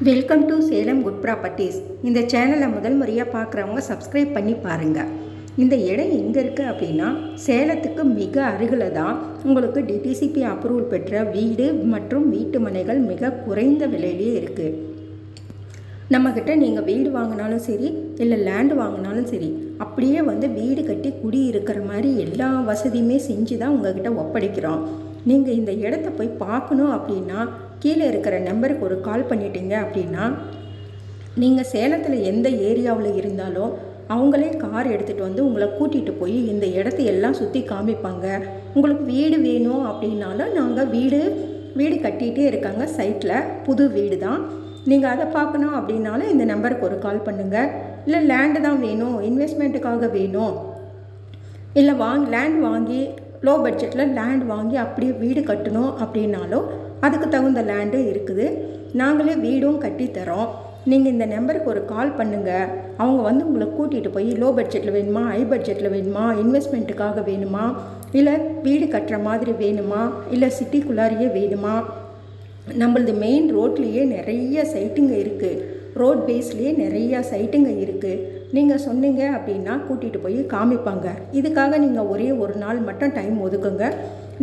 Welcome to Salem good properties. இந்த சேனலை முதல் முறையாக பார்க்குறவங்க சப்ஸ்கிரைப் பண்ணி பாருங்கள். இந்த இடம் எங்கே இருக்குது அப்படின்னா, சேலத்துக்கு மிக அருகில் தான் உங்களுக்கு டிடிசிபி அப்ரூவல் பெற்ற வீடு மற்றும் வீட்டு மனைகள் மிக குறைந்த விலையிலே இருக்குது. நம்மக்கிட்ட நீங்கள் வீடு வாங்கினாலும் சரி, இல்லை லேண்டு வாங்கினாலும் சரி, அப்படியே வீடு கட்டி குடி இருக்கிற மாதிரி எல்லா வசதியுமே செஞ்சு தான் உங்கள்கிட்ட ஒப்படைக்கிறோம். நீங்கள் இந்த இடத்த போய் பார்க்கணும் அப்படின்னா, கீழே இருக்கிற நம்பருக்கு ஒரு கால் பண்ணிட்டீங்க அப்படின்னா, நீங்கள் சேலத்தில் எந்த ஏரியாவில் இருந்தாலும் அவங்களே கார் எடுத்துகிட்டு உங்களை கூட்டிகிட்டு போய் இந்த இடத்த எல்லாம் சுற்றி காமிப்பாங்க. உங்களுக்கு வீடு வேணும் அப்படின்னாலும் நாங்கள் வீடு கட்டிகிட்டே இருக்காங்க சைட்டில், புது வீடு தான். நீங்கள் அதை பார்க்கணும் அப்படின்னாலும் இந்த நம்பருக்கு ஒரு கால் பண்ணுங்கள். இல்லை லேண்டு தான் வேணும், இன்வெஸ்ட்மெண்ட்டுக்காக வேணும், இல்லை லேண்ட் வாங்கி லோ பட்ஜெட்டில் லேண்ட் வாங்கி அப்படியே வீடு கட்டணும் அப்படின்னாலும் அதுக்கு தகுந்த லேண்டு இருக்குது. நாங்களே வீடும் கட்டித்தரோம். நீங்கள் இந்த நம்பருக்கு ஒரு கால் பண்ணுங்கள். அவங்க உங்களை கூட்டிகிட்டு போய் லோ பட்ஜெட்டில் வேணுமா, ஹை பட்ஜெட்டில் வேணுமா, இன்வெஸ்ட்மெண்ட்டுக்காக வேணுமா, இல்லை வீடு கட்டுற மாதிரி வேணுமா, இல்லை சிட்டிக்குள்ளாரியே வேணுமா, நம்மளது மெயின் ரோட்லேயே நிறைய சைட்டுங்க இருக்குது. ரோட் பேஸ்லேயே நிறையா சைட்டுங்க இருக்குது. நீங்கள் சொன்னீங்க அப்படின்னா கூட்டிகிட்டு போய் காமிப்பாங்க. இதுக்காக நீங்கள் ஒரே ஒரு நாள் மட்டும் டைம் ஒதுக்குங்க.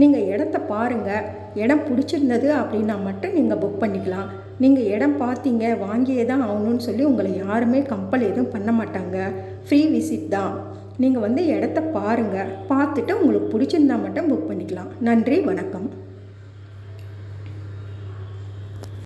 நீங்கள் இடத்த பாருங்கள். இடம் பிடிச்சிருந்தது அப்படின்னா மட்டும் நீங்கள் புக் பண்ணிக்கலாம். நீங்கள் இடம் பார்த்தீங்க வாங்கியே தான் ஆகணும்னு சொல்லி உங்களை யாருமே கம்பல் எதுவும் பண்ண மாட்டாங்க. ஃப்ரீ விசிட் தான். நீங்கள் இடத்த பாருங்கள். பார்த்துட்டு உங்களுக்கு பிடிச்சிருந்தா மட்டும் புக் பண்ணிக்கலாம். நன்றி, வணக்கம்.